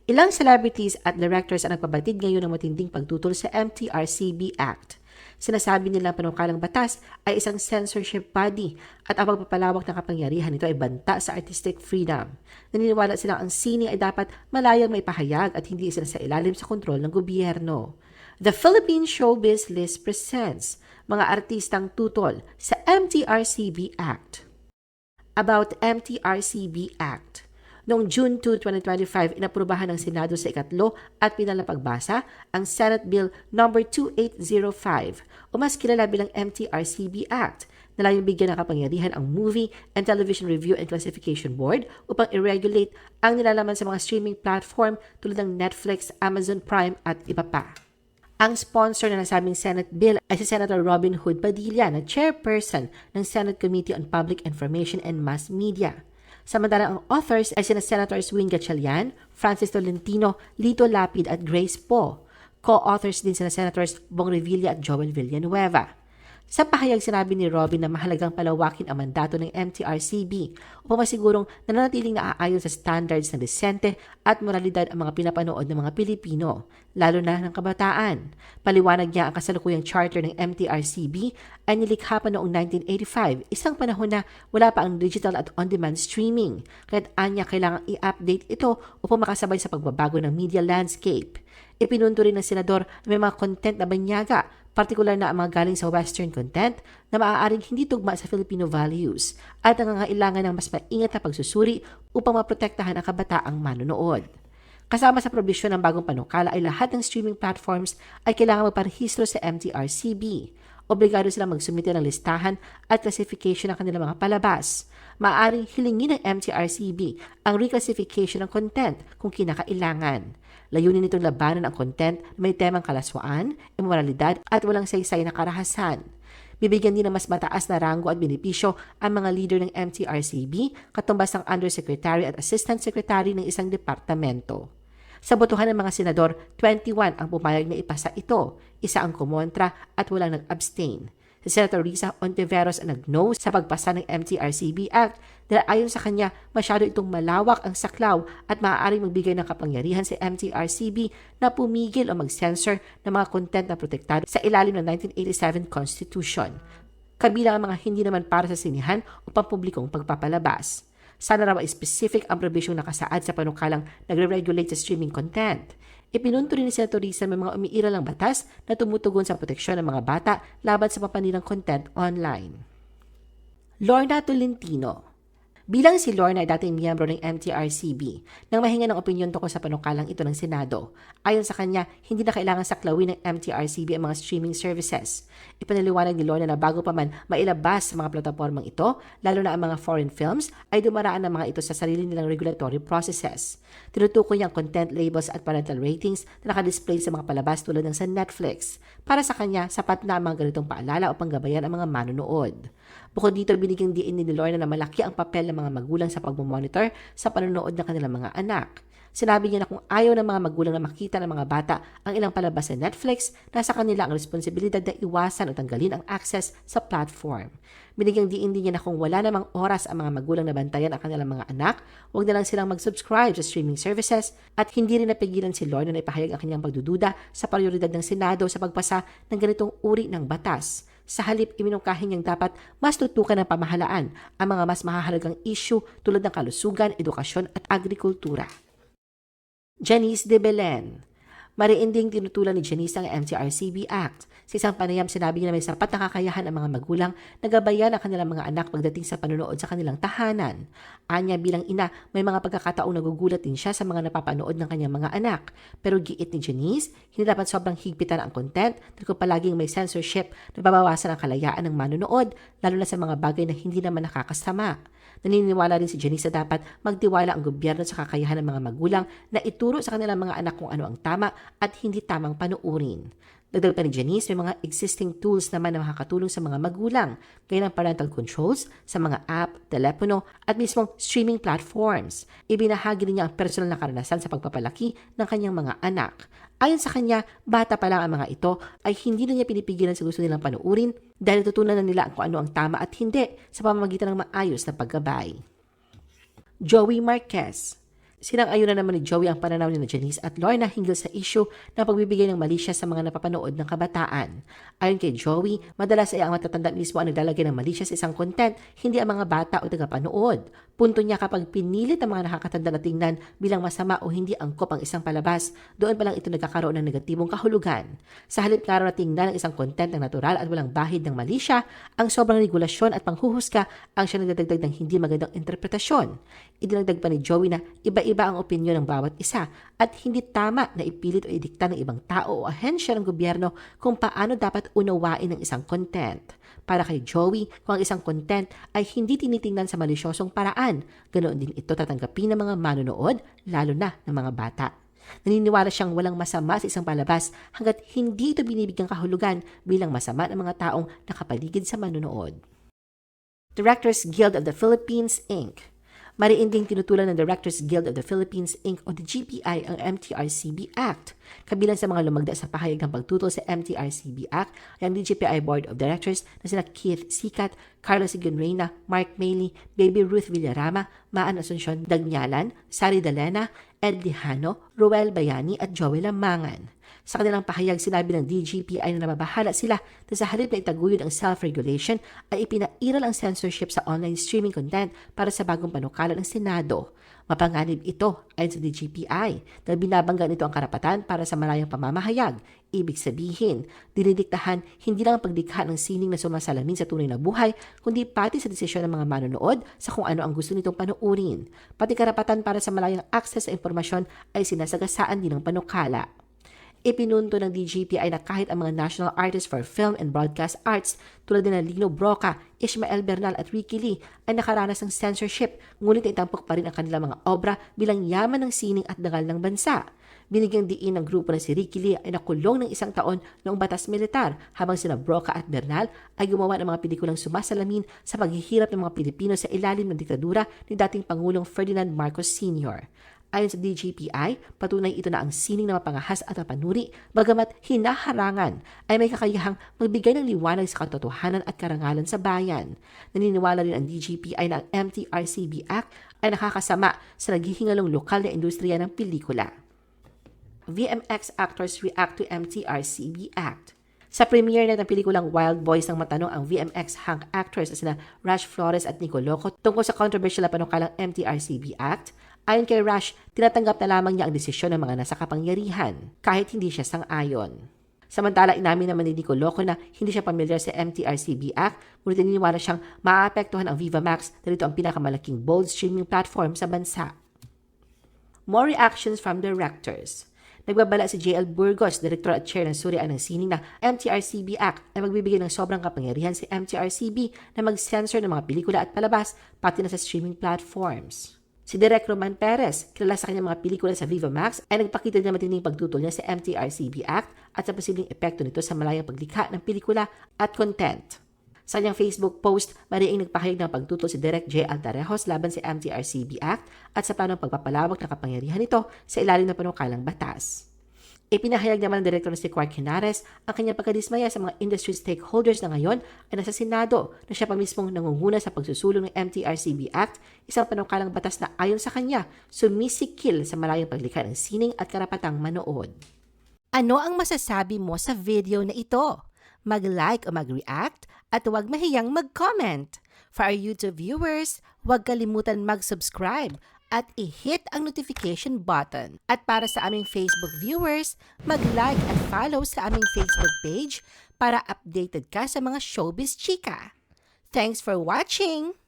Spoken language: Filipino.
Ilang celebrities at directors ang nagpabatid ngayon ng matinding pagtutol sa MTRCB Act. Sinasabi nila ang panukalang batas ay isang censorship body at ang pagpapalawak ng kapangyarihan nito ay banta sa artistic freedom. Naniniwala silang ang sine ay dapat malayang maipahayag at hindi isa sa ilalim sa kontrol ng gobyerno. The Philippine Showbiz List presents mga artistang tutol sa MTRCB Act. About MTRCB Act. Noong June 2, 2025, inaprubahan ng Senado sa ikatlo at pinal na pagbasa ang Senate Bill No. 2805 o mas kilala bilang MTRCB Act na layong bigyan ng kapangyarihan ang Movie and Television Review and Classification Board upang i-regulate ang nilalaman sa mga streaming platform tulad ng Netflix, Amazon Prime at iba pa. Ang sponsor na nasabing Senate Bill ay si Senator Robin Hood Padilla na chairperson ng Senate Committee on Public Information and Mass Media. Samantalang ang authors ay sina Senators Wing Gatchalian, Francis Tolentino, Lito Lapid at Grace Poe. Co-authors din sina Senators Bong Revilla at Joel Villanueva. Sa pahayag sinabi ni Robin na mahalagang palawakin ang mandato ng MTRCB upang masigurong nananatiling naaayon sa standards ng desente at moralidad ang mga pinapanood ng mga Pilipino, lalo na ng kabataan. Paliwanag niya ang kasalukuyang charter ng MTRCB ay nilikha pa noong 1985, isang panahon na wala pa ang digital at on-demand streaming, kaya't anya kailangang i-update ito upang makasabay sa pagbabago ng media landscape. Ipinunto rin ng senador na may mga content na banyaga, partikular na ang mga galing sa Western content na maaaring hindi tugma sa Filipino values at nangangailangan ng mas maingat na pagsusuri upang maprotektahan ang kabataang manonood. Kasama sa probisyon ng bagong panukala ay lahat ng streaming platforms ay kailangan magparehistro sa MTRCB. Obligado silang magsumite ng listahan at classification ng kanilang mga palabas. Maaaring hilingin ng MTRCB ang reclassification ng content kung kinakailangan. Layunin nitong labanan ang content na may temang kalaswaan, immoralidad at walang saysay na karahasan. Bibigyan din ng mas mataas na ranggo at benepisyo ang mga leader ng MTRCB katumbas ng Undersecretary at Assistant Secretary ng isang departamento. Sa botohan ng mga senador, 21 ang pumayag na ipasa ito, isa ang kumontra at walang nag-abstain. Si Senator Risa Ontiveros ang nag-no sa pagpasa ng MTRCB Act dahil ayon sa kanya masyado itong malawak ang saklaw at maaaring magbigay ng kapangyarihan sa MTRCB na pumigil o mag-censor ng mga content na protektado sa ilalim ng 1987 Constitution, kabilang ang mga hindi naman para sa sinihan o pampublikong pagpapalabas. Sana raw ay specific ang probisyong nakasaad sa panukalang nagre-regulate sa streaming content. Ipinunto rin ni Senator Risa may mga umiiralang batas na tumutugon sa proteksyon ng mga bata laban sa papaninang content online. Lorna Tolentino. Bilang si Lorna ay dating miyembro ng MTRCB, nang mahinga ng opinyon tungkol sa panukalang ito ng Senado, ayon sa kanya, hindi na kailangan saklawin ng MTRCB ang mga streaming services. Ipanaliwanag ni Lorna na bago pa man mailabas sa mga platapormang ito, lalo na ang mga foreign films, ay dumaraan ng mga ito sa sarili nilang regulatory processes. Tinutukoy niya ang content labels at parental ratings na nakadisplay sa mga palabas tulad ng sa Netflix. Para sa kanya, sapat na ang mga ganitong paalala upang gabayan ang mga manonood. Bukod dito, binigyang diin ni Lorna na malaki ang papel ng mga magulang sa pagmamonitor sa panonood ng kanilang mga anak. Sinabi niya na kung ayaw ng mga magulang na makita ng mga bata ang ilang palabas sa Netflix, nasa kanila ang responsibilidad na iwasan o tanggalin ang access sa platform. Binigyang diin din niya na kung wala namang oras ang mga magulang na bantayan ang kanilang mga anak, huwag na lang silang mag-subscribe sa streaming services at hindi rin napigilan si Lorna na ipahayag ang kanyang pagdududa sa prioridad ng Senado sa pagpasa ng ganitong uri ng batas. Sa halip, iminungkahin niyang dapat mas tutukan ng pamahalaan ang mga mas mahahalagang issue tulad ng kalusugan, edukasyon at agrikultura. Janice de Belen. Mariinding tinutulan ni Janice ang MTRCB Act. Sa isang panayam, sinabi niya na may sapat na kakayahan ang mga magulang na gabayan ang kanilang mga anak pagdating sa panunood sa kanilang tahanan. Anya bilang ina, may mga pagkakataong nagugulat din siya sa mga napapanood ng kanyang mga anak. Pero giit ni Janice, hindi dapat sobrang higpitan ang content dahil kung palaging may censorship na babawasan ang kalayaan ng manunood, lalo na sa mga bagay na hindi naman nakakasama. Naniniwala rin si Janice na dapat magtiwala ang gobyerno sa kakayahan ng mga magulang na ituro sa kanilang mga anak kung ano ang tama at hindi tamang panuurin. Dagdag pa ni Janice, may mga existing tools naman na makakatulong sa mga magulang, gaya ng parental controls sa mga app, telepono at mismong streaming platforms. Ibinahagi rin niya ang personal na karanasan sa pagpapalaki ng kanyang mga anak. Ayon sa kanya, bata pa lang ang mga ito ay hindi na niya pinipigilan sa gusto nilang panuurin dahil tutunan na nila kung ano ang tama at hindi sa pamamagitan ng maayos na paggabay. Joey Marquez. Sinang-ayun na naman ni Joey ang pananaw ni Janice at Lorna hinggil sa issue ng pagbibigay ng mali siya sa mga napapanood ng kabataan. Ayon kay Joey, madalas ay ang matatanda mismo ang naglalagay ng mali siya sa isang content, hindi ang mga bata o tagapanood. Punto niya kapag pinilit ang mga nakakatanda na tingnan bilang masama o hindi angkop ang isang palabas, doon pa lang ito nagkakaroon ng negatibong kahulugan. Sa halip na na tingnan ang isang content ng natural at walang bahid ng mali siya, ang sobrang regulasyon at panghuhusga ang siya nagdadagdag ng hindi magandang interpretasyon. Idinagdag pa ni Joey na iba-iba ang opinyon ng bawat isa at hindi tama na ipilit o idikta ng ibang tao o ahensya ng gobyerno kung paano dapat unawain ang isang content. Para kay Joey, kung ang isang content ay hindi tinitingnan sa malisyosong paraan, ganoon din ito tatanggapin ng mga manonood, lalo na ng mga bata. Naniniwala siyang walang masama sa isang palabas hanggat hindi ito binibigyang kahulugan bilang masama ng mga taong nakapaligid sa manonood. Directors Guild of the Philippines, Inc. Mariin ding tinutulan ng Directors Guild of the Philippines, Inc. o the GPI ang MTRCB Act. Kabilang sa mga lumagda sa pahayag ng pagtutol sa MTRCB Act ay ang DGPI Board of Directors na sina Keith Sicat, Carlos Igunreina, Mark Mayley, Baby Ruth Villarama, Maan Asuncion Dagnyalan, Sari Dalena, Ed Lihano, Roel Bayani at Joel Lamangan. Sa kanilang pahayag, sinabi ng DGPI na nababahala sila na sa halip na itaguyod ang self-regulation ay ipinairal ang censorship sa online streaming content para sa bagong panukala ng Senado. Mapanganib ito ayon sa DGPI dahil binabangga nito ang karapatan para sa malayang pamamahayag. Ibig sabihin, dinidiktahan hindi lang ang paglikha ng sining na sumasalamin sa tunay na buhay, kundi pati sa desisyon ng mga manonood sa kung ano ang gusto nitong panuurin. Pati karapatan para sa malayang access sa impormasyon ay sinasagasaan din ng panukala. Ipinunto ng DGPI na kahit ang mga National Artists for Film and Broadcast Arts tulad na Lino Broca, Ishmael Bernal at Ricky Lee ay nakaranas ng censorship, ngunit itampok pa rin ang kanilang mga obra bilang yaman ng sining at dangal ng bansa. Binigyang diin ng grupo na si Ricky Lee ay nakulong ng 1 taon noong batas militar habang sina Broca at Bernal ay gumawa ng mga pelikulang sumasalamin sa paghihirap ng mga Pilipino sa ilalim ng diktadura ni dating Pangulong Ferdinand Marcos Sr. Ayon sa DGPI, patunay ito na ang sining na mapangahas at mapanuri, bagamat hinaharangan, ay may kakayahang magbigay ng liwanag sa katotohanan at karangalan sa bayan. Naniniwala rin ang DGPI na ang MTRCB Act ay nakakasama sa naghihingalong lokal na industriya ng pelikula. VMX actors react to MTRCB Act. Sa premiere na ng pelikulang Wild Boys ng matanong ang VMX hunk actors na sina Rash Flores at Nico Loco tungkol sa controversial na panukalang MTRCB Act. Ayon kay Rash, tinatanggap na lamang niya ang desisyon ng mga nasa kapangyarihan kahit hindi siya sang-ayon. Samantala, inamin naman ni Nico Loco na hindi siya pamilyar sa MTRCB Act, ngunit naniniwala siyang maaapektuhan ang Viva Max dahil ito ang pinakamalaking bold streaming platform sa bansa. More reactions from directors. Nagbabala si JL Burgos, Direktor at Chair ng Surian ng Sining na MTRCB Act ay magbibigay ng sobrang kapangyarihan si MTRCB na mag-censor ng mga pelikula at palabas pati na sa streaming platforms. Si Direk Roman Perez, kilala sa kanyang mga pelikula sa Viva Max, ay nagpakita ng matinding pagtutol niya sa MTRCB Act at sa posibleng epekto nito sa malayang paglikha ng pelikula at content. Sa kanyang Facebook post, mariing nagpahayag ng pagtutol si Direk J. Altarejos laban sa MTRCB Act at sa planong pagpapalawak ng kapangyarihan nito sa ilalim ng panukalang batas. Ipinahayag naman ng direktor na si Quark Henares ang kanyang pagkadismaya sa mga industry stakeholders na ngayon ay nasa Senado na siya pa mismong nangunguna sa pagsusulong ng MTRCB Act, isang panukalang batas na ayon sa kanya sumisikil sa malayang paglikha ng sining at karapatang manood. Ano ang masasabi mo sa video na ito? Mag-like o mag-react at huwag mahiyang mag-comment. For our YouTube viewers, huwag kalimutan mag-subscribe at i-hit ang notification button. At para sa aming Facebook viewers, mag-like at follow sa aming Facebook page para updated ka sa mga showbiz chika. Thanks for watching!